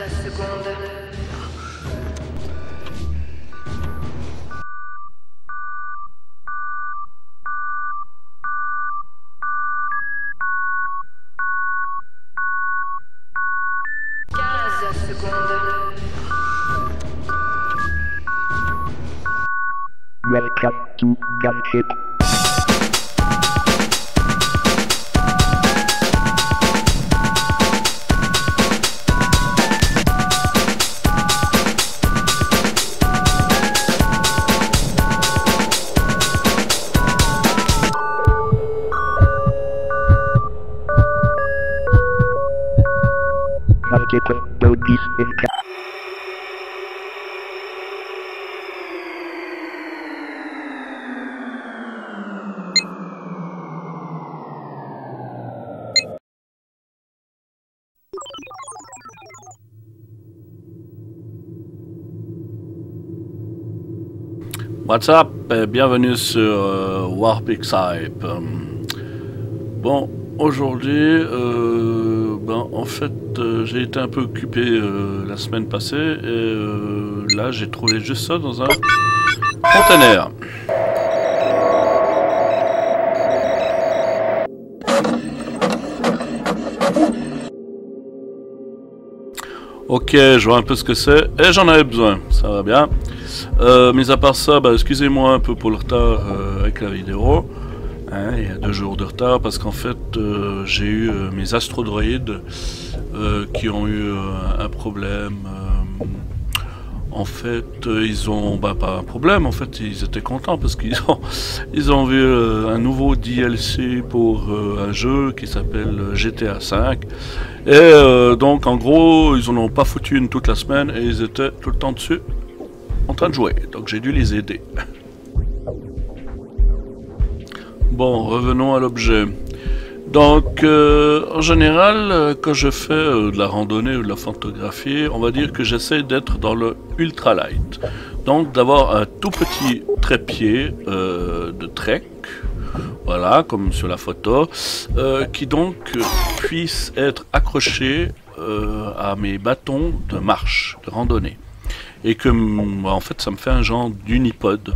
secondes. Welcome to Gunship. Multiple bodies in What's up et bienvenue sur Warpixhype. Bon, aujourd'hui, en fait, j'ai été un peu occupé la semaine passée et là j'ai trouvé juste ça dans un conteneur. Ok, je vois un peu ce que c'est et j'en avais besoin, ça va bien. Mis à part ça, excusez-moi un peu pour le retard avec la vidéo. Hein, il y a 2 jours de retard parce qu'en fait j'ai eu mes astrodroïdes qui ont eu un problème. En fait, ils ont pas un problème. En fait, ils étaient contents parce qu'ils ont vu un nouveau DLC pour un jeu qui s'appelle GTA V. Et donc, en gros, ils en ont pas foutu une toute la semaine et ils étaient tout le temps dessus, en train de jouer. Donc, j'ai dû les aider. Bon, revenons à l'objet. Donc, en général, quand je fais de la randonnée ou de la photographie, on va dire que j'essaie d'être dans le ultralight. Donc, d'avoir un tout petit trépied de trek, voilà, comme sur la photo, qui donc puisse être accroché à mes bâtons de marche, de randonnée. Et que, en fait, ça me fait un genre d'unipod,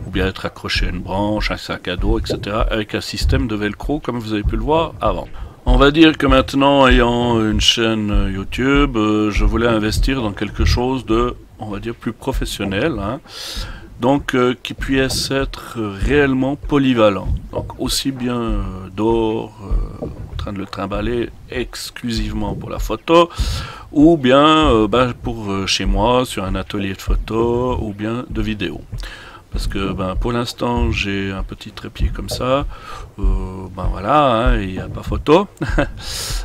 ou bien être accroché à une branche, un sac à dos, etc., avec un système de velcro, comme vous avez pu le voir avant. On va dire que maintenant, ayant une chaîne YouTube, je voulais investir dans quelque chose de, on va dire, plus professionnel, hein. Donc qui puisse être réellement polyvalent. Donc aussi bien dehors, en train de le trimballer exclusivement pour la photo, ou bien pour chez moi, sur un atelier de photo, ou bien de vidéo. Parce que pour l'instant j'ai un petit trépied comme ça, voilà, hein, il n'y a pas photo.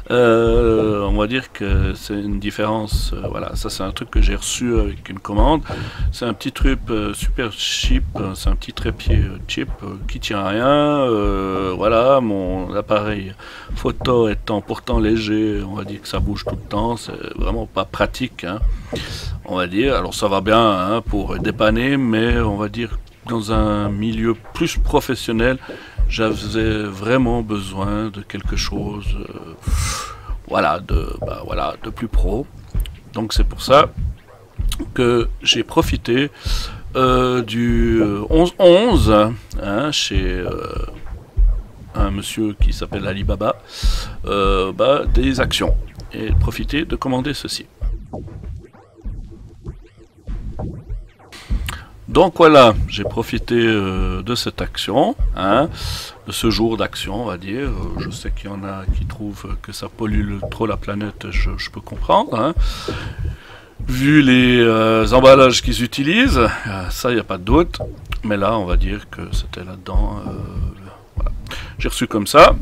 On va dire que c'est une différence, voilà, ça c'est un truc que j'ai reçu avec une commande. C'est un petit truc super cheap, c'est un petit trépied cheap qui tient à rien. Voilà, mon appareil photo étant pourtant léger, on va dire que ça bouge tout le temps, c'est vraiment pas pratique, hein, on va dire. Alors ça va bien, hein, pour dépanner, mais on va dire dans un milieu plus professionnel, j'avais vraiment besoin de quelque chose, voilà, de plus pro. Donc c'est pour ça que j'ai profité du 11-11, hein, chez un monsieur qui s'appelle Alibaba, des actions, et profiter de commander ceci. Donc voilà, j'ai profité de cette action, hein, de ce jour d'action, on va dire. Je sais qu'il y en a qui trouvent que ça pollue trop la planète, je peux comprendre, hein. Vu les emballages qu'ils utilisent, ça, il n'y a pas de doute. Mais là, on va dire que c'était là-dedans. Voilà. J'ai reçu comme ça.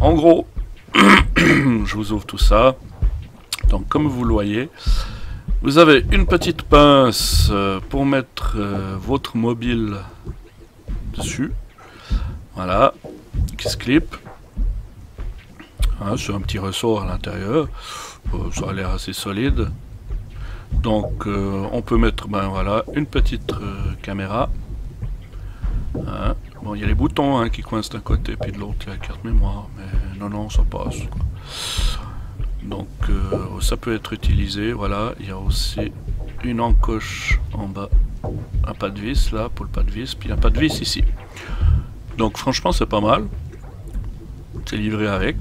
En gros, je vous ouvre tout ça. Donc, comme vous le voyez, vous avez une petite pince pour mettre votre mobile dessus. Voilà, qui se clip. Hein, sur un petit ressort à l'intérieur. Ça a l'air assez solide. Donc on peut mettre voilà, une petite caméra. Hein. Bon, il y a les boutons, hein, qui coincent d'un côté, puis de l'autre il y a la carte mémoire, mais non, ça passe, quoi. Donc ça peut être utilisé, voilà, il y a aussi une encoche en bas, un pas de vis là pour le pas de vis, puis un pas de vis ici. Donc franchement c'est pas mal, c'est livré avec.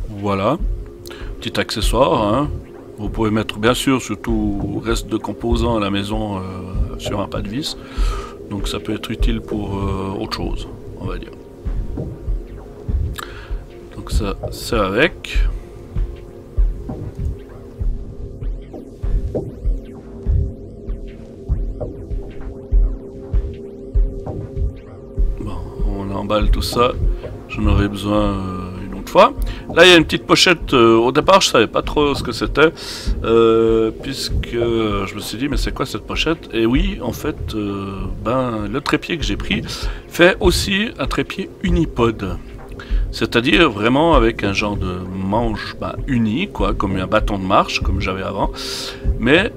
Voilà, petit accessoire, hein. Vous pouvez mettre bien sûr sur tout reste de composants à la maison sur un pas de vis, donc ça peut être utile pour autre chose, on va dire. Donc ça c'est avec. Bon, on emballe tout ça, j'en aurai besoin une autre fois. Là il y a une petite pochette, au départ je savais pas trop ce que c'était, puisque je me suis dit mais c'est quoi cette pochette? Et oui en fait le trépied que j'ai pris fait aussi un trépied unipod. C'est-à-dire vraiment avec un genre de manche uni, quoi, comme un bâton de marche, comme j'avais avant. Mais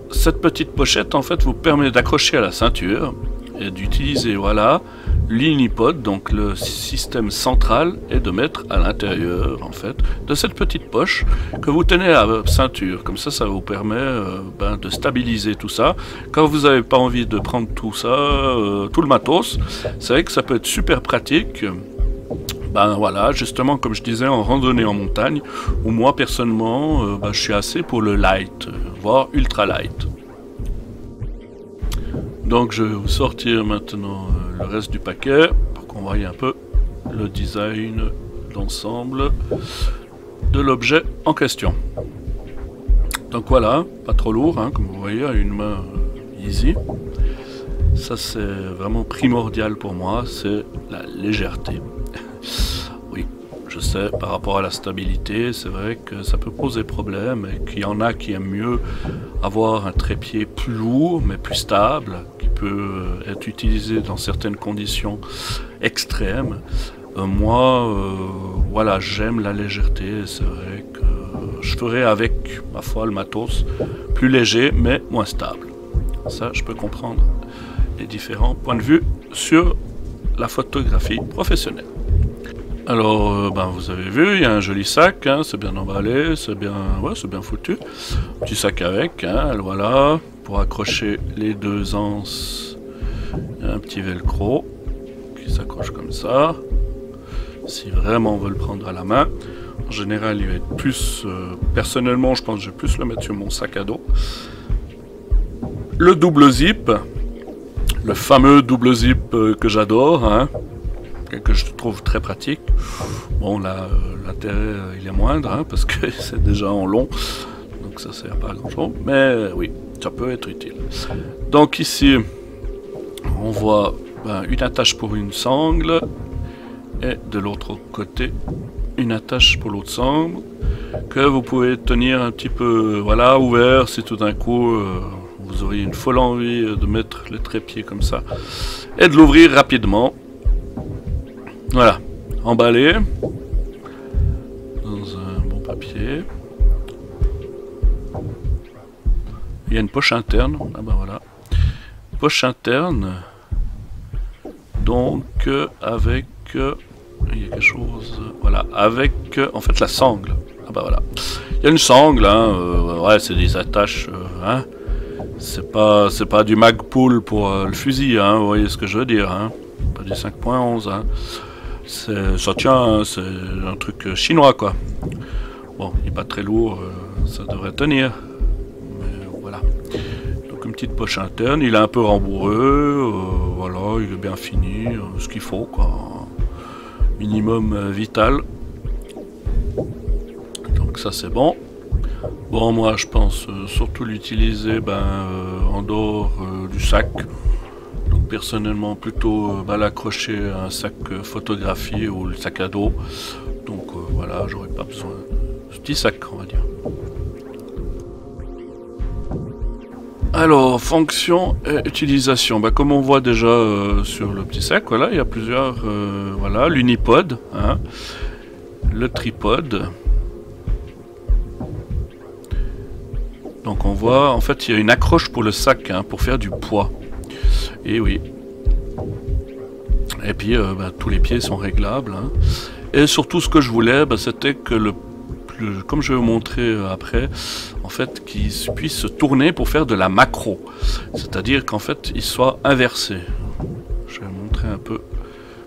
cette petite pochette, en fait, vous permet d'accrocher à la ceinture et d'utiliser, voilà, l'unipod, donc le système central, et de mettre à l'intérieur, en fait, de cette petite poche que vous tenez à la ceinture. Comme ça vous permet de stabiliser tout ça. Quand vous n'avez pas envie de prendre tout ça, tout le matos, c'est vrai que ça peut être super pratique. Ben voilà, justement comme je disais en randonnée en montagne, où moi personnellement je suis assez pour le light, voire ultra light. Donc je vais vous sortir maintenant le reste du paquet pour qu'on voie un peu le design d'ensemble de l'objet en question. Donc voilà, pas trop lourd, hein, comme vous voyez, à une main easy. Ça c'est vraiment primordial pour moi, c'est la légèreté. Oui, je sais, par rapport à la stabilité, c'est vrai que ça peut poser problème et qu'il y en a qui aiment mieux avoir un trépied plus lourd mais plus stable, qui peut être utilisé dans certaines conditions extrêmes. Voilà, j'aime la légèreté, c'est vrai que je ferai avec, ma foi, le matos plus léger mais moins stable. Ça, je peux comprendre les différents points de vue sur la photographie professionnelle. Alors, vous avez vu, il y a un joli sac, hein, c'est bien emballé, c'est bien foutu. Petit sac avec, hein, voilà, pour accrocher les deux anses. Il y a un petit velcro qui s'accroche comme ça. Si vraiment on veut le prendre à la main. En général, il va être plus, personnellement, je pense que je vais plus le mettre sur mon sac à dos. Le double zip, le fameux double zip que j'adore, hein. Que je trouve très pratique. Bon là l'intérêt il est moindre, hein, parce que c'est déjà en long, donc ça sert pas à grand chose, mais oui, ça peut être utile. Donc ici on voit une attache pour une sangle et de l'autre côté une attache pour l'autre sangle que vous pouvez tenir un petit peu voilà ouvert si tout d'un coup vous auriez une folle envie de mettre le trépied comme ça et de l'ouvrir rapidement. Voilà, emballé dans un bon papier. Il y a une poche interne. Ah ben voilà, poche interne. Donc avec il y a quelque chose. Voilà, avec en fait la sangle. Ah ben voilà, il y a une sangle. Hein, ouais, c'est des attaches. Hein. C'est pas du Magpul pour le fusil. Hein, vous voyez ce que je veux dire. Hein. Pas du 5.11. Hein. Ça tient, hein, c'est un truc chinois quoi. Bon, il n'est pas très lourd, ça devrait tenir. Mais voilà. Donc une petite poche interne, il est un peu rembourreux, voilà, il est bien fini, ce qu'il faut quoi. Minimum vital. Donc ça c'est bon. Bon, moi je pense surtout l'utiliser en dehors du sac. Personnellement plutôt l'accrocher à un sac photographie ou le sac à dos, donc voilà, j'aurais pas besoin de ce petit sac on va dire. Alors fonction et utilisation, comme on voit déjà sur le petit sac, voilà, il y a plusieurs, voilà, l'unipod, hein, le tripode. Donc on voit en fait il y a une accroche pour le sac, hein, pour faire du poids. Et oui. Et puis tous les pieds sont réglables. Hein. Et surtout ce que je voulais, c'était que comme je vais vous montrer après, en fait qu'il puisse se tourner pour faire de la macro. C'est-à-dire qu'en fait il soit inversé. Je vais vous montrer un peu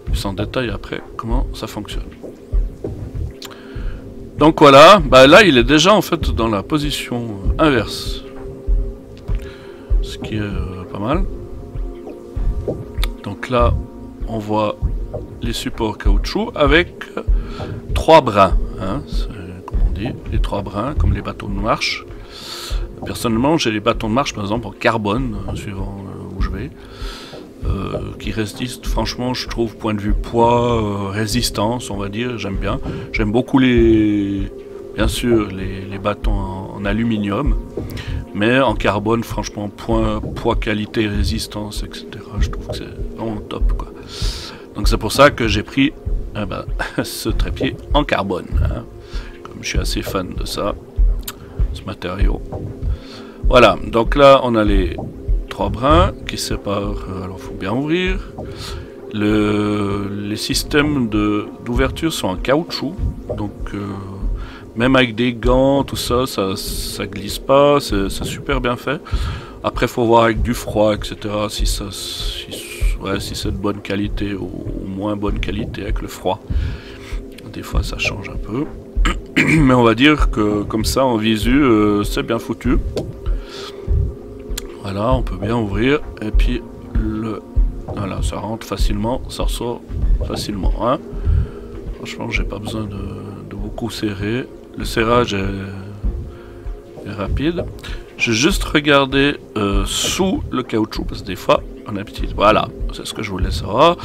plus en détail après comment ça fonctionne. Donc voilà, là il est déjà en fait dans la position inverse. Ce qui est pas mal. Donc là, on voit les supports caoutchouc avec 3 brins. Hein, comme on dit, les 3 brins, comme les bâtons de marche. Personnellement, j'ai les bâtons de marche, par exemple, en carbone, suivant où je vais. Qui résistent, franchement, je trouve, point de vue poids, résistance, on va dire, j'aime bien. J'aime beaucoup bien sûr, les bâtons en aluminium. Mais en carbone, franchement, poids, qualité, résistance, etc. Je trouve que c'est vraiment top, quoi. Donc c'est pour ça que j'ai pris ce trépied en carbone. Hein, comme je suis assez fan de ça, ce matériau. Voilà, donc là, on a les 3 brins qui séparent. Alors, il faut bien ouvrir. Les systèmes d'ouverture sont en caoutchouc. Donc... même avec des gants, tout ça, ça glisse pas, c'est super bien fait. Après, il faut voir avec du froid, etc. si c'est de bonne qualité ou moins bonne qualité avec le froid. Des fois, ça change un peu. Mais on va dire que comme ça, en visu, c'est bien foutu. Voilà, on peut bien ouvrir. Et puis, voilà, ça rentre facilement, ça ressort facilement. Hein. Franchement, j'ai pas besoin de beaucoup serrer. Le serrage est rapide. J'ai juste regardé sous le caoutchouc, parce que des fois, on a une petite... Voilà, c'est ce que je voulais savoir.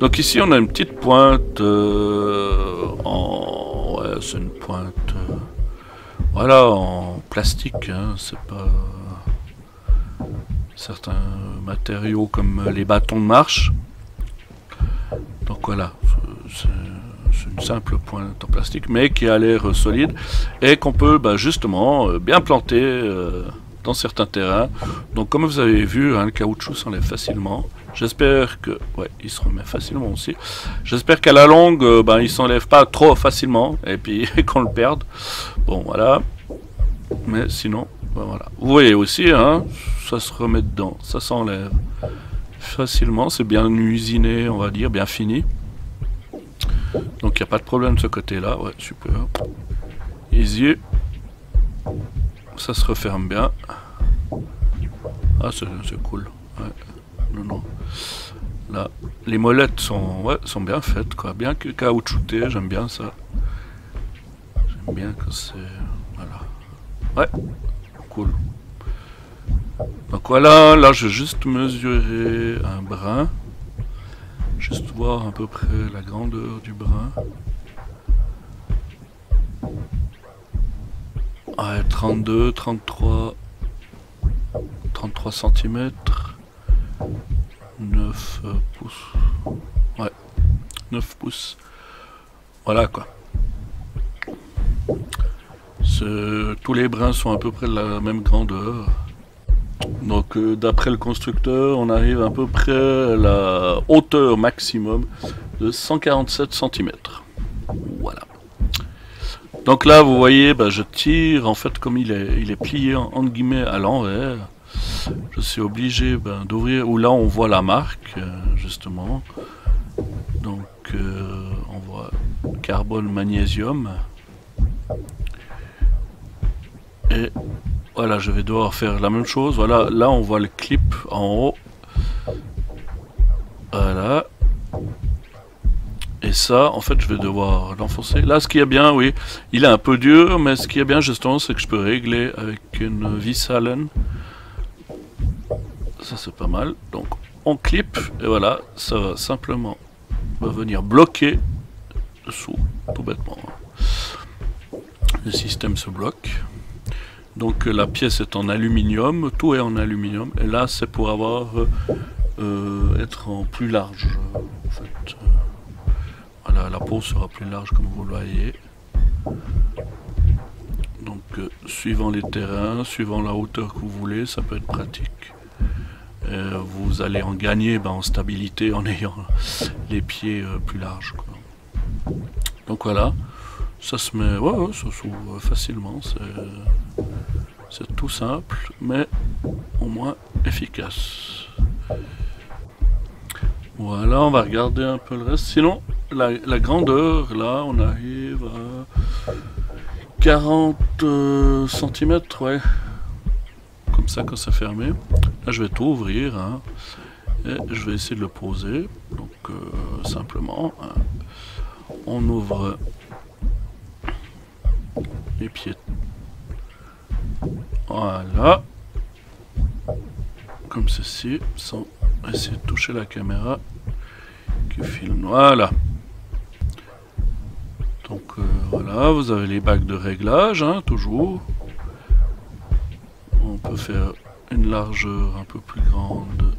Donc ici, on a une petite pointe ouais, c'est une pointe... voilà, en plastique. Hein, c'est pas... certains matériaux comme les bâtons de marche. Donc voilà, c'est une simple pointe en plastique, mais qui a l'air solide et qu'on peut justement bien planter dans certains terrains. Donc comme vous avez vu, hein, le caoutchouc s'enlève facilement. J'espère que... ouais, il se remet facilement aussi. J'espère qu'à la longue, il s'enlève pas trop facilement et puis qu'on le perde. Bon, voilà. Mais sinon, voilà. Vous voyez aussi, hein, ça se remet dedans, ça s'enlève facilement. C'est bien usiné, on va dire, bien fini. Donc il n'y a pas de problème de ce côté-là. Ouais, super. Easy. Ça se referme bien. Ah, c'est cool. Ouais. Non. Là, les molettes sont bien faites, quoi. Bien caoutchoutées, j'aime bien ça. J'aime bien que c'est... voilà. Ouais, cool. Donc voilà, là je vais juste mesurer un brin. Juste voir à peu près la grandeur du brin. Ouais, 32, 33 cm. 9 pouces. Ouais, 9 pouces. Voilà quoi. Tous les brins sont à peu près de la même grandeur. Donc d'après le constructeur, on arrive à peu près à la hauteur maximum de 147 cm. Voilà. Donc là, vous voyez, je tire, en fait, comme il est plié, entre guillemets, à l'envers. Je suis obligé d'ouvrir, où là on voit la marque, justement. Donc on voit carbone magnésium. Et voilà, je vais devoir faire la même chose. Voilà, là on voit le clip en haut. Voilà. Et ça, en fait, je vais devoir l'enfoncer. Là, ce qui est bien, oui, il est un peu dur, mais ce qui est bien, justement, c'est que je peux régler avec une vis Allen. Ça, c'est pas mal. Donc, on clip, et voilà, ça va simplement venir bloquer dessous, tout bêtement. Le système se bloque. Donc, la pièce est en aluminium, tout est en aluminium, et là, c'est pour avoir... être en plus large, en fait. Voilà, la peau sera plus large comme vous le voyez. Donc suivant les terrains, suivant la hauteur que vous voulez, ça peut être pratique. Vous allez en gagner en stabilité en ayant les pieds plus larges, quoi. Donc voilà, ça se met, ouais, ça s'ouvre facilement, c'est tout simple, mais au moins efficace. Voilà, on va regarder un peu le reste. Sinon, la grandeur, là, on arrive à 40 cm, ouais. Comme ça, quand c'est fermé. Là, je vais tout ouvrir, hein, et je vais essayer de le poser. Donc, simplement, hein, on ouvre les pieds. Voilà. Comme ceci, sans essayer de toucher la caméra qui filme. Voilà. Donc voilà, vous avez les bagues de réglage, hein, toujours. On peut faire une largeur un peu plus grande.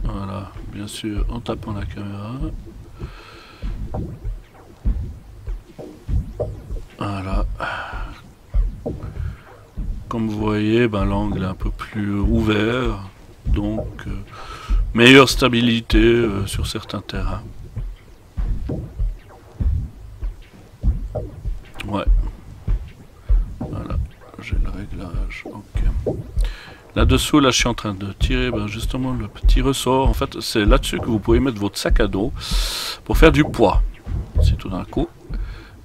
Voilà, bien sûr, en tapant la caméra. Voilà. Comme vous voyez, ben, l'angle est un peu plus ouvert, donc meilleure stabilité sur certains terrains. Ouais. Voilà, j'ai le réglage. Ok. Là-dessous, là, je suis en train de tirer ben, justement le petit ressort. En fait, c'est là-dessus que vous pouvez mettre votre sac à dos pour faire du poids. Si tout d'un coup,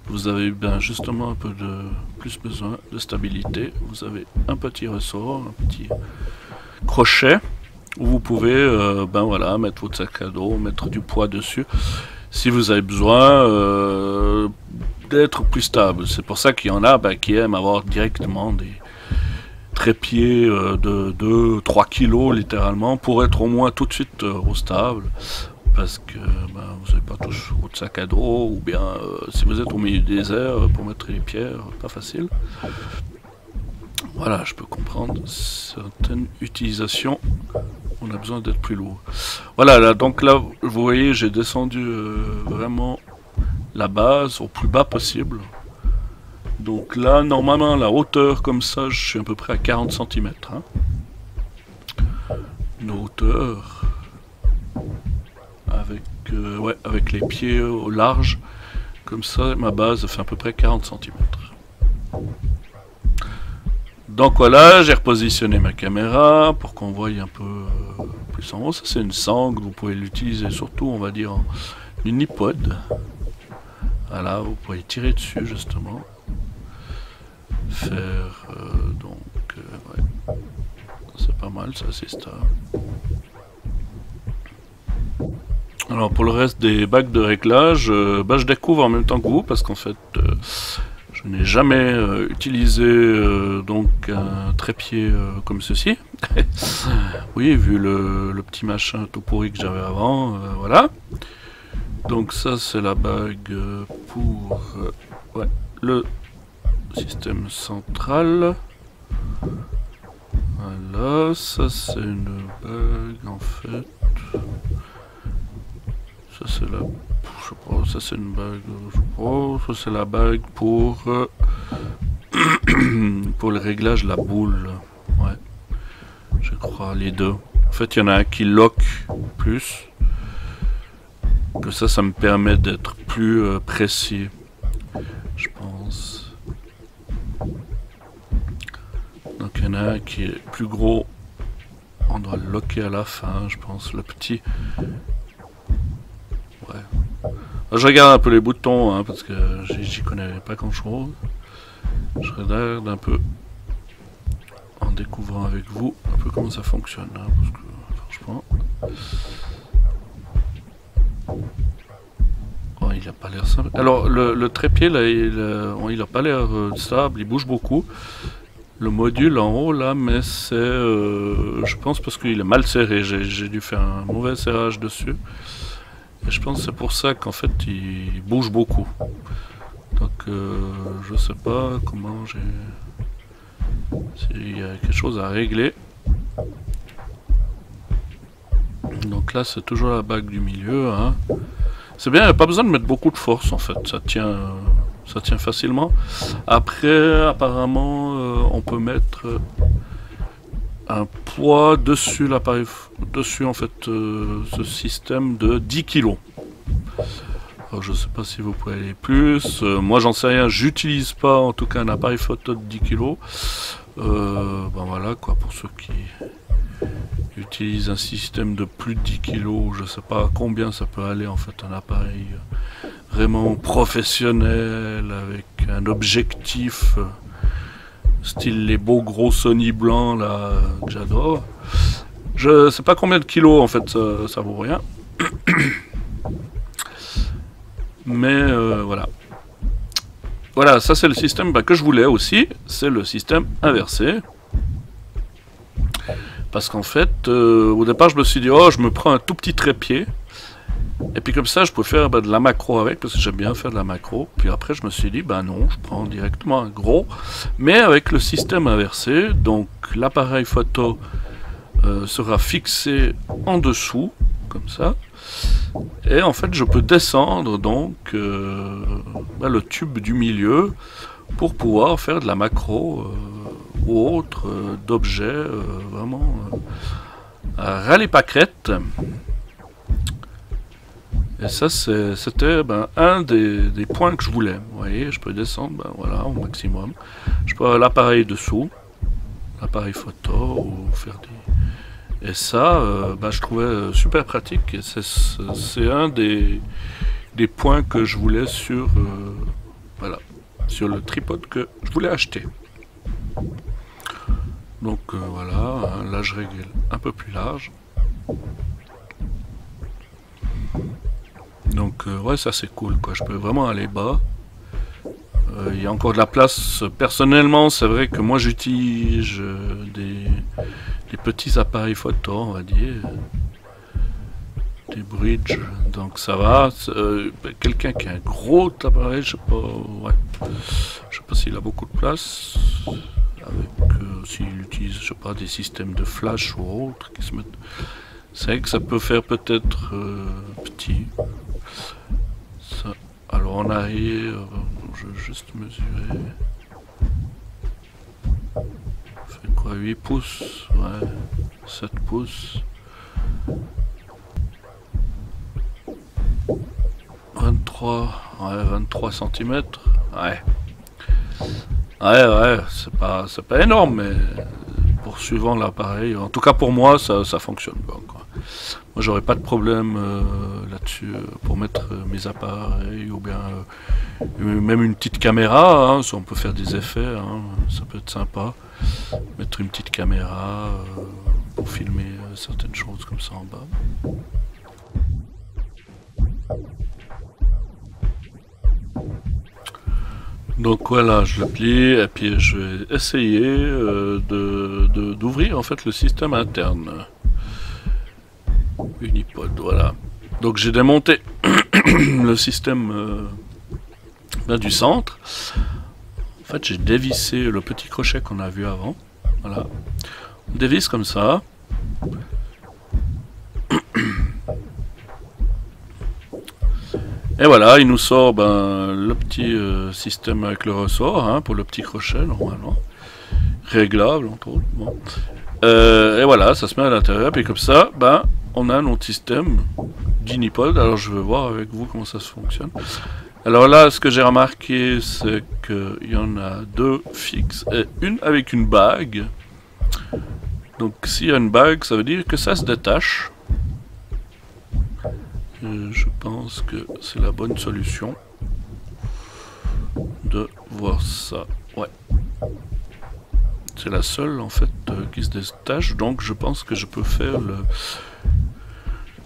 vous avez ben, justement un peu de plus besoin de stabilité, vous avez un petit ressort, un petit crochet où vous pouvez ben voilà, mettre votre sac à dos, mettre du poids dessus si vous avez besoin d'être plus stable. C'est pour ça qu'il y en a ben, qui aiment avoir directement des trépieds de 2-3 kg littéralement pour être au moins tout de suite au stable. Parce que ben, vous n'avez pas tous votre sac à dos, ou bien si vous êtes au milieu du désert pour mettre les pierres, pas facile. Voilà, je peux comprendre certaines utilisations, on a besoin d'être plus lourd. Voilà, là, donc là, vous voyez, j'ai descendu vraiment la base au plus bas possible. Donc là, normalement, la hauteur comme ça, je suis à peu près à 40 cm. Hein. Une hauteur... ouais, avec les pieds au large, comme ça ma base fait à peu près 40 cm. Donc voilà, j'ai repositionné ma caméra pour qu'on voie un peu plus en haut. Ça c'est une sangle, vous pouvez l'utiliser surtout on va dire en unipod. Voilà, vous pouvez tirer dessus justement. Faire donc ouais. C'est pas mal, ça c'est stable. Alors pour le reste des bagues de réglage, bah, je découvre en même temps que vous parce qu'en fait je n'ai jamais utilisé donc un trépied comme ceci. Oui, vu le petit machin tout pourri que j'avais avant, voilà. Donc ça c'est la bague pour ouais, le système central. Voilà, ça c'est une bague en fait. Ça c'est la... je sais pas, ça c'est une bague, je sais pas, ça c'est la bague pour pour le réglage de la boule, ouais, je crois, les deux. En fait il y en a un qui lock plus, que ça me permet d'être plus précis, je pense. Donc il y en a un qui est plus gros, on doit le locker à la fin, je pense, le petit. Ouais. Je regarde un peu les boutons hein, parce que j'y connais pas grand chose. Je regarde un peu en découvrant avec vous un peu comment ça fonctionne. Hein, parce que franchement. Oh, il a pas l'air simple. Alors le trépied là, il a pas l'air stable, il bouge beaucoup. Le module en haut là, mais c'est je pense parce qu'il est mal serré. J'ai dû faire un mauvais serrage dessus. Et je pense que c'est pour ça qu'en fait il bouge beaucoup. Donc je sais pas comment j'ai... S'il y a quelque chose à régler. Donc là c'est toujours la bague du milieu. Hein. C'est bien, il n'y a pas besoin de mettre beaucoup de force en fait. Ça tient facilement. Après apparemment on peut mettre... un poids dessus l'appareil, dessus en fait ce système de 10 kg. Alors, je sais pas si vous pouvez aller plus. Moi, j'en sais rien. J'utilise pas, en tout cas, un appareil photo de 10 kg. Ben voilà, quoi, pour ceux qui utilisent un système de plus de 10 kg, je sais pas à combien ça peut aller, en fait, un appareil vraiment professionnel, avec un objectif, style les beaux gros Sony blancs, là, que j'adore. Je sais pas combien de kilos, en fait, ça vaut rien. Mais voilà. Voilà, ça c'est le système que je voulais aussi. C'est le système inversé. Parce qu'en fait, au départ je me suis dit, oh, je me prends un tout petit trépied. Et puis comme ça je peux faire de la macro avec, parce que j'aime bien faire de la macro. Puis après je me suis dit, non, je prends directement un gros. Mais avec le système inversé, donc l'appareil photo sera fixé en dessous, comme ça. Et en fait je peux descendre donc le tube du milieu pour pouvoir faire de la macro ou autre d'objets vraiment à ras les pâquerettes. Et ça c'était un des points que je voulais. Vous voyez, je peux descendre voilà, au maximum. Je peux avoir l'appareil dessous, l'appareil photo, ou faire des... Et ça, je trouvais super pratique, et c'est un des points que je voulais sur, voilà, sur le tripode que je voulais acheter. Donc voilà, hein, là je règle un peu plus large. Donc ouais, ça c'est cool, quoi. Je peux vraiment aller bas. Il y a encore de la place. Personnellement, c'est vrai que moi j'utilise des petits appareils photo, on va dire, des bridges, donc ça va. Quelqu'un qui a un gros appareil, je sais pas, ouais, je sais pas s'il a beaucoup de place, avec s'il utilise, je sais pas, des systèmes de flash ou autres qui se mettent. C'est vrai que ça peut faire peut-être petit. Ça. Alors en arrière, je vais juste mesurer. Fait quoi, 8 pouces, ouais, 7 pouces. 23, ouais, 23 cm, ouais. Ouais, c'est pas énorme, mais poursuivant l'appareil, en tout cas pour moi, ça fonctionne bien, quoi. Moi, j'aurais pas de problème là-dessus pour mettre mes appareils, ou bien même une petite caméra, hein, si on peut faire des effets, hein, ça peut être sympa. Mettre une petite caméra pour filmer certaines choses comme ça en bas. Donc voilà, je le plie et puis je vais essayer d'ouvrir en fait le système interne. Unipod, voilà. Donc j'ai démonté le système du centre. En fait, j'ai dévissé le petit crochet qu'on a vu avant. Voilà. On dévisse comme ça. Et voilà, il nous sort le petit système avec le ressort, hein, pour le petit crochet, normalement. Réglable, entre autres. Bon. Et voilà, ça se met à l'intérieur. Et comme ça, on a notre système d'Unipod. Alors, je vais voir avec vous comment ça se fonctionne. Alors là, ce que j'ai remarqué, c'est qu'il y en a deux fixes et une avec une bague. Donc s'il y a une bague, ça veut dire que ça se détache. Je pense que c'est la bonne solution de voir ça. Ouais. C'est la seule en fait qui se détache. Donc je pense que je peux faire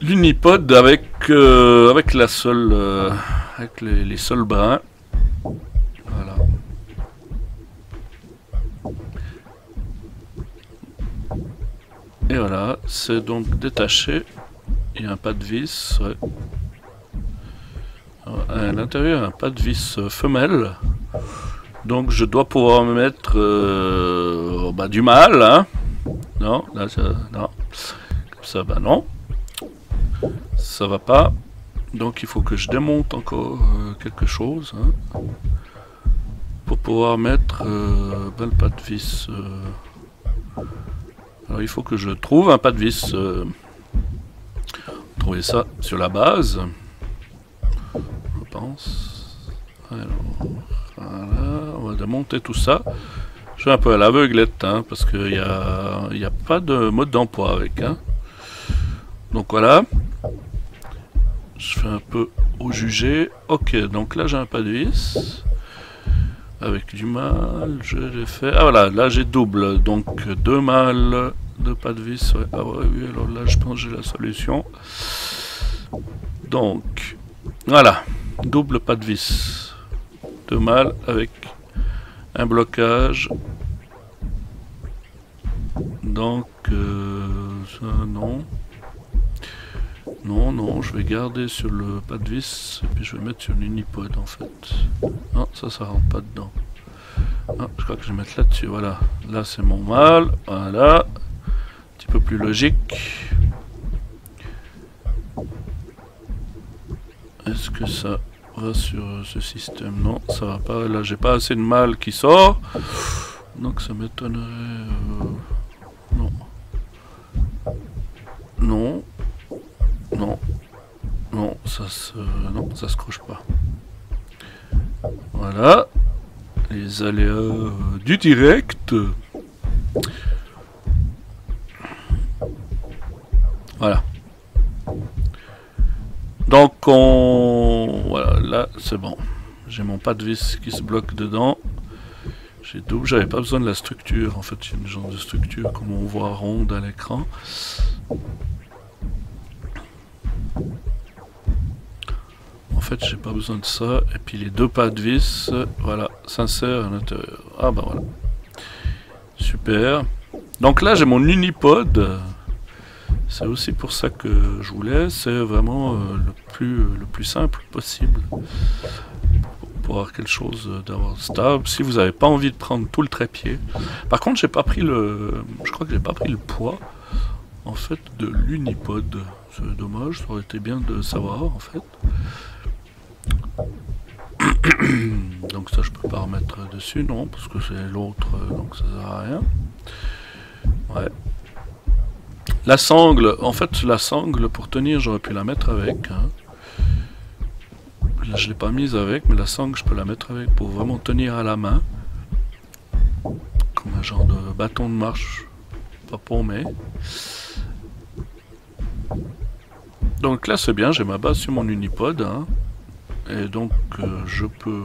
l'unipod avec la seule avec les seuls brins. Voilà. Et voilà, c'est donc détaché. Il y a un pas de vis, ouais. À l'intérieur, il y a un pas de vis femelle. Donc je dois pouvoir me mettre du mâle, hein. Non, là, non. Comme ça, non. Ça va pas. Donc il faut que je démonte encore quelque chose, hein, pour pouvoir mettre le pas de vis. Alors il faut que je trouve un pas de vis. Trouver ça sur la base. pense. Alors, voilà, on va démonter tout ça. Je suis un peu à l'aveuglette, hein, parce qu'il y a pas de mode d'emploi avec. Hein. Donc voilà. Je fais un peu au jugé. Ok, donc là j'ai un pas de vis. Avec du mal, je l'ai fait. Ah voilà, là j'ai double. Donc 2 mâles, 2 pas de vis. Ouais. Ah ouais, oui, alors là je pense que j'ai la solution. Donc, voilà. Double pas de vis. 2 mâles avec un blocage. Donc, ça non. Non, non, je vais garder sur le pas de vis et puis je vais mettre sur l'unipode en fait. Non, ça rentre pas dedans. Ah, je crois que je vais mettre là-dessus, voilà. Là c'est mon mâle, voilà. Un petit peu plus logique. Est-ce que ça va sur ce système? Non, ça va pas. Là j'ai pas assez de mâle qui sort. Donc ça m'étonnerait... Non. Non. Non, non, ça se croche pas. Voilà, les aléas du direct. Voilà. Donc voilà, là c'est bon. J'ai mon pas de vis qui se bloque dedans. J'ai double, j'avais pas besoin de la structure. En fait, il y a une genre de structure comme on voit ronde à l'écran. En fait, j'ai pas besoin de ça. Et puis les 2 pas de vis, voilà, s'insèrent à l'intérieur. Ah bah voilà. Super. Donc là, j'ai mon unipode. C'est aussi pour ça que je voulais. C'est vraiment le plus simple possible. Pour avoir quelque chose d'avoir stable. Si vous n'avez pas envie de prendre tout le trépied. Par contre, j'ai pas pris le... Je crois que j'ai pas pris le poids, en fait, de l'unipode. C'est dommage, ça aurait été bien de savoir, en fait. Donc ça je peux pas remettre dessus, non, parce que c'est l'autre, donc ça sert à rien. Ouais. La sangle, en fait la sangle pour tenir j'aurais pu la mettre avec. Hein. Là je l'ai pas mise avec, mais la sangle je peux la mettre avec pour vraiment tenir à la main. Comme un genre de bâton de marche, pas paumé. Donc là c'est bien, j'ai ma base sur mon unipode. Hein. Et donc je peux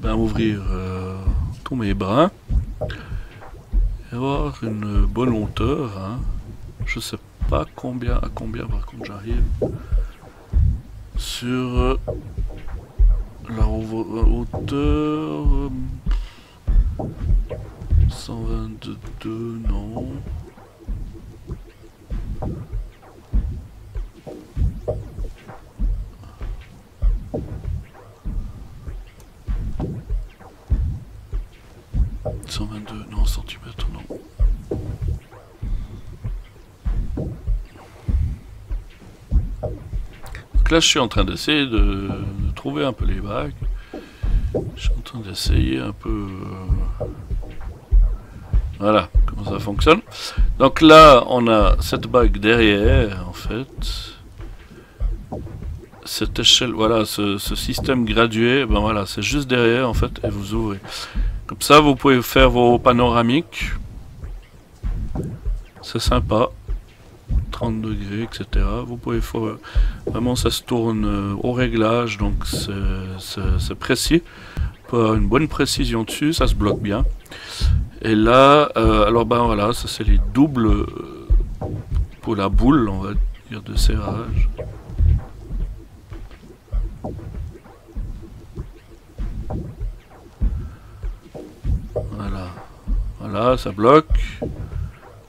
ouvrir tous mes bras et avoir une bonne hauteur. Hein. Je sais pas à combien par contre j'arrive sur la hauteur 122, non. Non, centimètres, non. Donc là, je suis en train d'essayer de trouver un peu les bagues. Je suis en train d'essayer un peu... Voilà, comment ça fonctionne. Donc là, on a cette bague derrière, en fait. Cette échelle, voilà, ce système gradué, ben voilà, c'est juste derrière, en fait, et vous ouvrez. Comme ça, vous pouvez faire vos panoramiques. C'est sympa. 30 degrés, etc. Vous pouvez faire... Vraiment, ça se tourne au réglage, donc c'est précis. Pour avoir une bonne précision dessus, ça se bloque bien. Et là, alors ben voilà, ça c'est les doubles pour la boule, on va dire, de serrage. Voilà, voilà, ça bloque.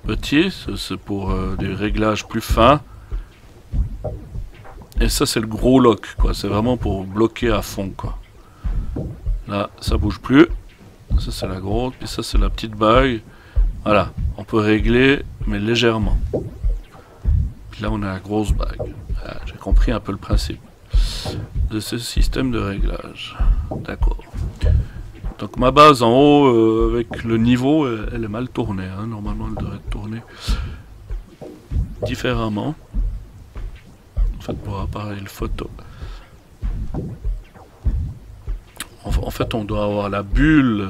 Petit, c'est pour des réglages plus fins. Et ça c'est le gros lock, quoi. C'est vraiment pour bloquer à fond, quoi. Là, ça bouge plus. Ça c'est la grosse, puis ça c'est la petite bague. Voilà, on peut régler, mais légèrement. Puis là on a la grosse bague. Voilà, j'ai compris un peu le principe de ce système de réglage. D'accord. Donc ma base en haut, avec le niveau, elle est mal tournée. Hein. Normalement, elle devrait tourner différemment. En fait, pour appareil photo. En fait, on doit avoir la bulle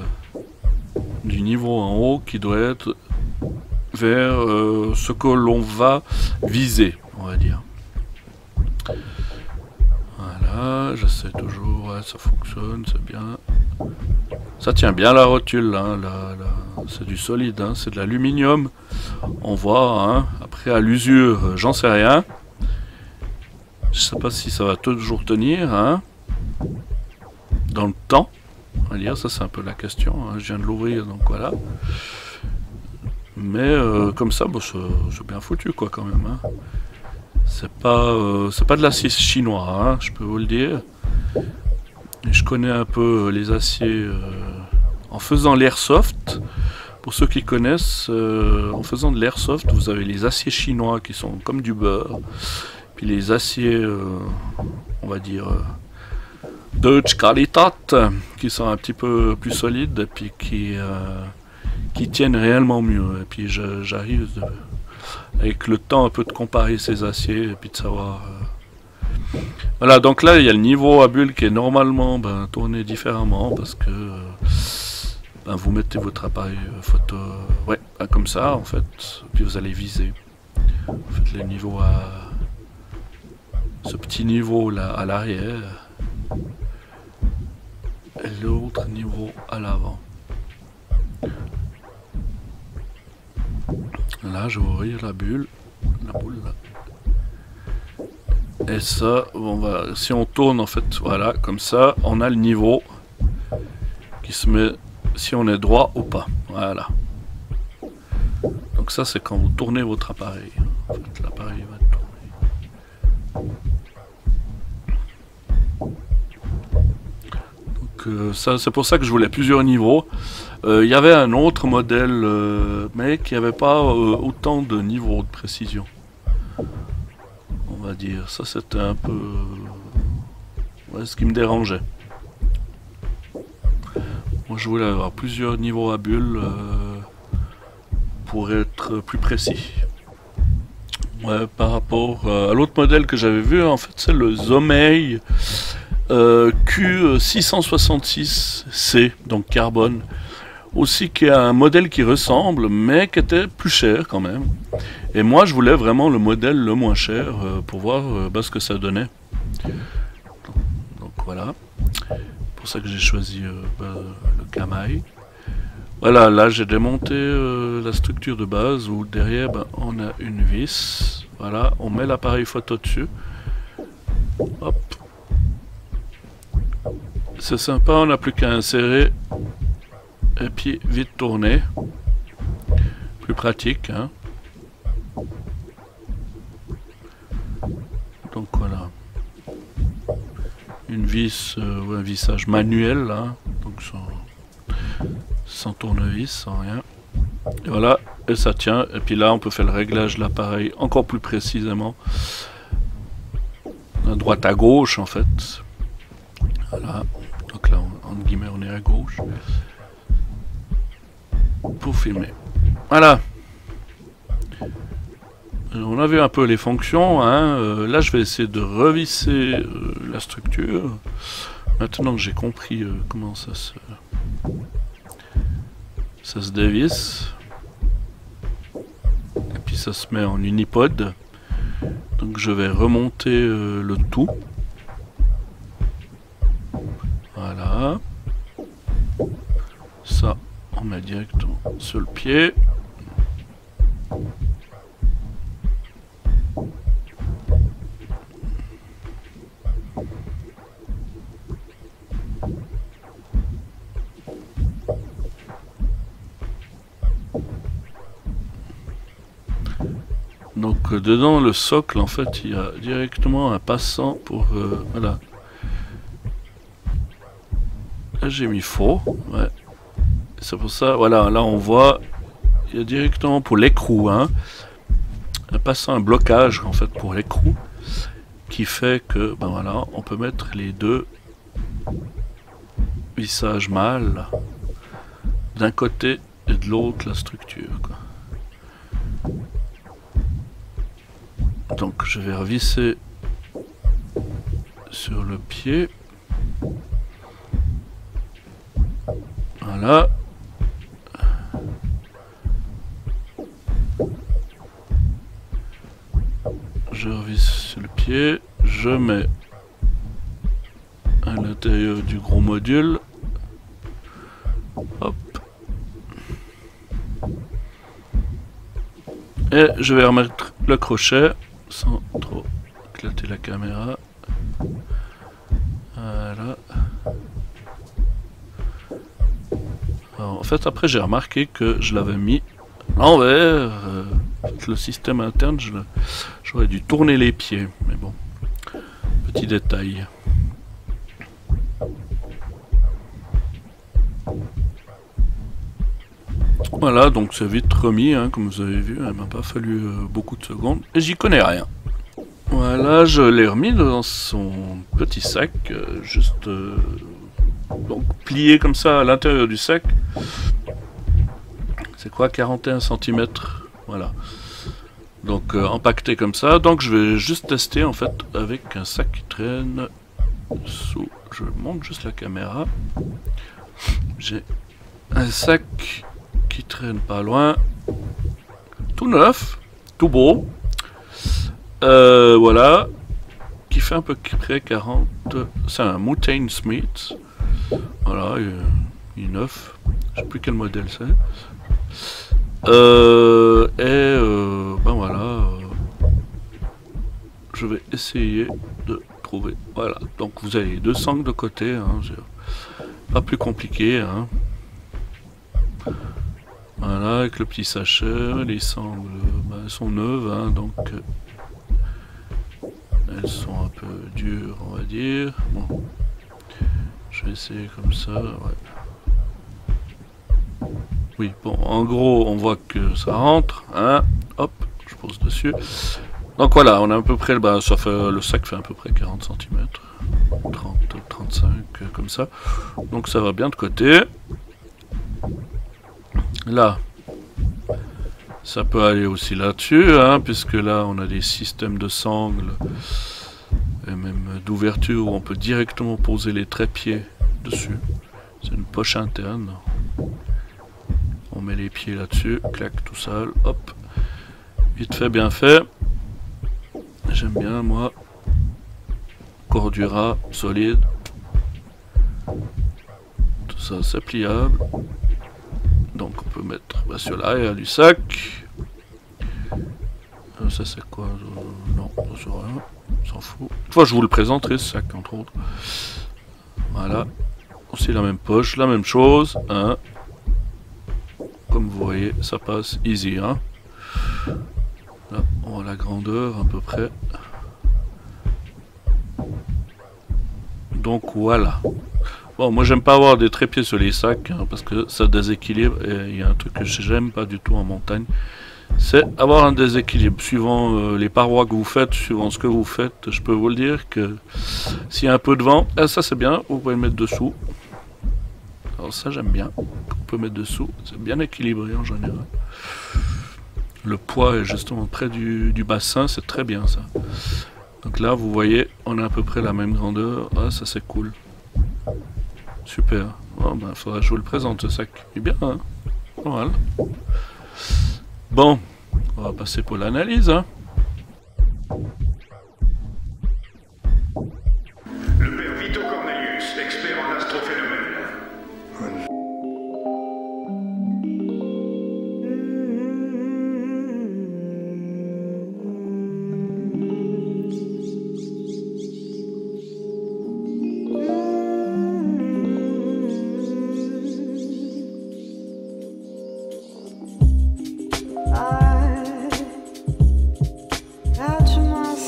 du niveau en haut qui doit être vers ce que l'on va viser, on va dire. Voilà, j'essaie toujours, ouais, ça fonctionne, c'est bien. Ça tient bien la rotule, hein, c'est du solide, hein, c'est de l'aluminium. On voit, hein, après à l'usure, j'en sais rien. Je sais pas si ça va toujours tenir, hein, dans le temps. On va dire, ça c'est un peu la question, hein, je viens de l'ouvrir, donc voilà. Mais comme ça, bon, c'est bien foutu, quoi, quand même, hein. C'est pas de l'acier chinois, hein, je peux vous le dire. Et je connais un peu les aciers en faisant l'airsoft. Pour ceux qui connaissent, en faisant de l'airsoft, vous avez les aciers chinois qui sont comme du beurre. Puis les aciers, on va dire, Deutsche Qualität, qui sont un petit peu plus solides et puis qui tiennent réellement mieux. Et puis j'arrive avec le temps un peu de comparer ces aciers et puis de savoir... Voilà, donc là il y a le niveau à bulle qui est normalement tourné différemment parce que vous mettez votre appareil photo ouais, comme ça en fait, puis vous allez viser. Vous faites le niveau à... ce petit niveau là à l'arrière et l'autre niveau à l'avant. Là je vais ouvrir la bulle, la boule là. Et ça, si on tourne en fait, voilà, comme ça, on a le niveau qui se met, si on est droit ou pas, voilà. Donc ça c'est quand vous tournez votre appareil, en fait l'appareil va tourner. Donc ça, c'est pour ça que je voulais plusieurs niveaux. Il y avait un autre modèle, mais qui n'avait pas autant de niveaux de précision. On va dire, ça c'était un peu ouais, ce qui me dérangeait. Moi je voulais avoir plusieurs niveaux à bulles pour être plus précis. Ouais, par rapport à l'autre modèle que j'avais vu, en fait c'est le Zomei Q666C, donc carbone. Aussi qui a un modèle qui ressemble, mais qui était plus cher quand même. Et moi je voulais vraiment le modèle le moins cher pour voir ce que ça donnait. Donc voilà. Pour ça que j'ai choisi le Kamaï. Voilà, là j'ai démonté la structure de base où derrière on a une vis. Voilà, on met l'appareil photo dessus. Hop. C'est sympa, on n'a plus qu'à insérer. Et puis vite tourner. Plus pratique, hein. Donc voilà. Une vis, ou un vissage manuel, hein. Donc sans tournevis, sans rien. Et voilà, et ça tient. Et puis là, on peut faire le réglage de l'appareil encore plus précisément. De droite à gauche, en fait. Voilà. Donc là, entre guillemets, on est à gauche. Pour filmer. Voilà. On a vu un peu les fonctions, hein. Là je vais essayer de revisser la structure. Maintenant que j'ai compris comment ça se dévisse. Et puis ça se met en unipod. Donc je vais remonter le tout. Voilà. Ça, on met directement sur le pied. Donc dedans le socle en fait il y a directement un passant pour voilà. Là j'ai mis faux, ouais. C'est pour ça, voilà, là on voit il y a directement pour l'écrou, hein, un passant, un blocage en fait pour l'écrou qui fait que voilà, on peut mettre les deux vissages mâles d'un côté et de l'autre la structure, quoi. Donc je vais revisser sur le pied. Voilà. Je revise sur le pied, je mets à l'intérieur du gros module. Hop. Et je vais remettre le crochet sans trop éclater la caméra. Voilà. Alors, en fait, après j'ai remarqué que je l'avais mis à l'envers. Le système interne, j'aurais dû tourner les pieds. Mais bon, petit détail. Voilà, donc c'est vite remis, hein, comme vous avez vu, il m'a pas fallu beaucoup de secondes, et j'y connais rien. Voilà, je l'ai remis dans son petit sac, juste donc plié comme ça à l'intérieur du sac. C'est quoi, 41 cm, voilà. Donc empaqueté comme ça, donc je vais juste tester en fait avec un sac qui traîne sous, je monte juste la caméra. J'ai un sac qui traîne pas loin, tout neuf, tout beau, voilà, qui fait un peu près 40, c'est un Mountain Smith, voilà, il est neuf, je sais plus quel modèle c'est, ben voilà, je vais essayer de trouver, voilà, donc vous avez deux sangles de côté, hein, pas plus compliqué, hein. Voilà, avec le petit sachet, les sangles, ben, elles sont neuves, hein, donc elles sont un peu dures, on va dire. Bon, je vais essayer comme ça, ouais. Oui, bon, en gros, on voit que ça rentre, hein, hop, je pose dessus. Donc voilà, on a à peu près, ben, ça fait, le sac fait à peu près 40 cm, 30, 35, comme ça. Donc ça va bien de côté. Là, ça peut aller aussi là-dessus, hein, puisque là on a des systèmes de sangles et même d'ouverture où on peut directement poser les trépieds dessus. C'est une poche interne. On met les pieds là-dessus, clac, tout seul, hop. Vite fait, bien fait. J'aime bien, moi. Cordura, solide. Tout ça, c'est pliable. Donc on peut mettre sur l'arrière du sac. Ça c'est quoi? Non, ça c'est rien. On s'en fout. Une fois je vous le présenterai ce sac entre autres. Voilà. Aussi la même poche, la même chose. Hein. Comme vous voyez, ça passe easy. Hein. Là, on voit la grandeur à peu près. Donc voilà. Bon, moi j'aime pas avoir des trépieds sur les sacs, hein, parce que ça déséquilibre, et il y a un truc que j'aime pas du tout en montagne, c'est avoir un déséquilibre. Suivant les parois que vous faites, suivant ce que vous faites, je peux vous le dire que s'il y a un peu de vent, ça c'est bien, vous pouvez le mettre dessous. Alors ça j'aime bien, on peut mettre dessous, c'est bien équilibré en général. Le poids est justement près du bassin, c'est très bien ça. Donc là vous voyez, on a à peu près la même grandeur, ah ça c'est cool. Super. Bon, ben, faudra que je vous le présente ce sac. Il est bien, hein. Voilà. Bon, on va passer pour l'analyse, hein. Le père Vito Cornelius, expert en astrophénomènes. I catch myself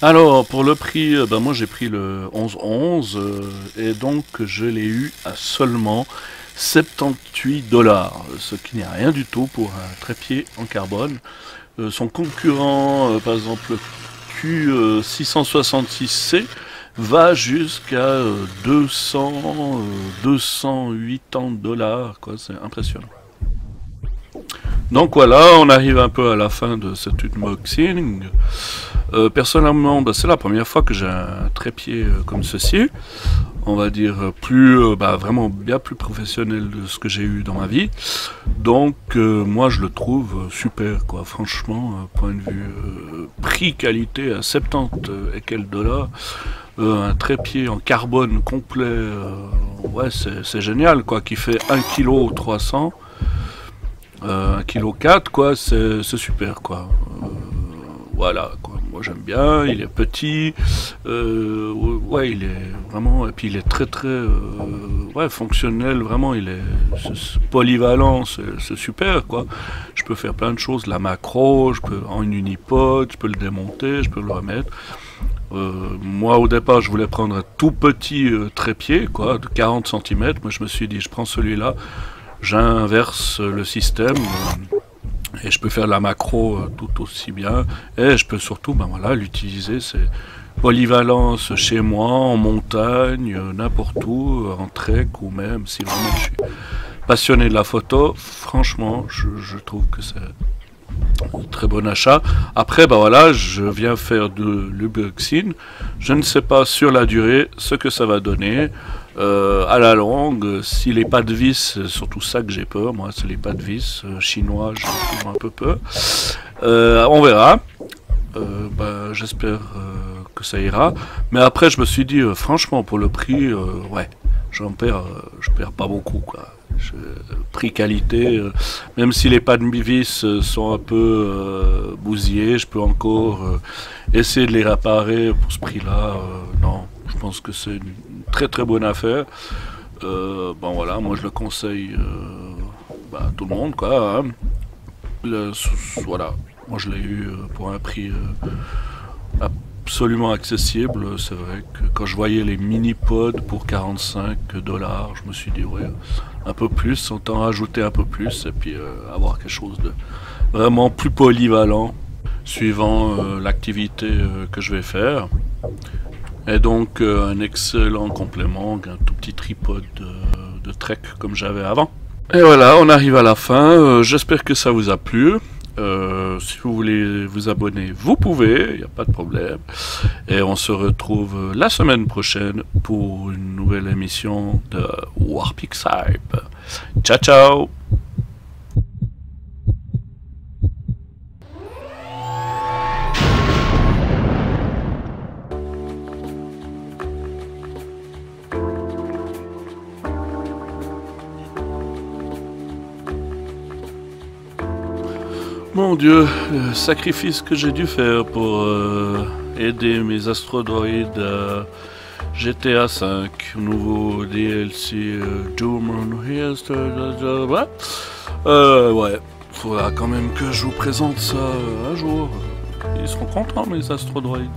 Alors, pour le prix, moi j'ai pris le 1111 et donc je l'ai eu à seulement 78 $, ce qui n'est rien du tout pour un trépied en carbone. Son concurrent, par exemple le Q666C, va jusqu'à 280 $, quoi, c'est impressionnant. Donc voilà, on arrive un peu à la fin de cet unboxing. Personnellement, c'est la première fois que j'ai un trépied comme ceci. On va dire vraiment bien plus professionnel de ce que j'ai eu dans ma vie. Donc moi je le trouve super, quoi. Franchement, point de vue prix-qualité à 70 et quelques $, un trépied en carbone complet, ouais c'est génial, quoi, qui fait 1,3 kg. 1,4 kg, quoi, c'est super, quoi. Voilà, quoi. Moi j'aime bien, il est petit, ouais, il est vraiment, et puis il est très ouais, fonctionnel, vraiment, il est polyvalent, c'est super, quoi. Je peux faire plein de choses, la macro, je peux en unipod, je peux le démonter, je peux le remettre. Moi au départ je voulais prendre un tout petit trépied, quoi, de 40 cm, moi je me suis dit je prends celui-là, j'inverse le système et je peux faire la macro tout aussi bien, et je peux surtout voilà, l'utiliser, c'est polyvalence chez moi, en montagne, n'importe où, en trek, ou même si vraiment je suis passionné de la photo, franchement je trouve que c'est un très bon achat. Après voilà, je viens faire de l'unboxing, je ne sais pas sur la durée ce que ça va donner. À la longue, si les pas de vis, c'est surtout ça que j'ai peur, moi, c'est les pas de vis chinois, je trouve un peu peur. On verra. J'espère que ça ira. Mais après, je me suis dit, franchement, pour le prix, ouais, je perds pas beaucoup, quoi. Prix-qualité, même si les pas de vis sont un peu bousillés, je peux encore essayer de les réparer pour ce prix-là. Non, je pense que c'est une très bonne affaire. Voilà, moi je le conseille à tout le monde, quoi. Hein. Voilà, moi je l'ai eu pour un prix absolument accessible. C'est vrai que quand je voyais les mini-pods pour 45 $, je me suis dit ouais, un peu plus, autant rajouter un peu plus et puis avoir quelque chose de vraiment plus polyvalent suivant l'activité que je vais faire. Et donc un excellent complément, un tout petit tripode de trek comme j'avais avant. Et voilà, on arrive à la fin, j'espère que ça vous a plu. Si vous voulez vous abonner, vous pouvez, il n'y a pas de problème. Et on se retrouve la semaine prochaine pour une nouvelle émission de Warpix-Hype. Ciao ciao. Mon Dieu, le sacrifice que j'ai dû faire pour aider mes astrodroïdes à GTA 5, nouveau DLC Doom on Here, ouais, faudra quand même que je vous présente ça un jour. Ils seront contents, mes astrodroïdes.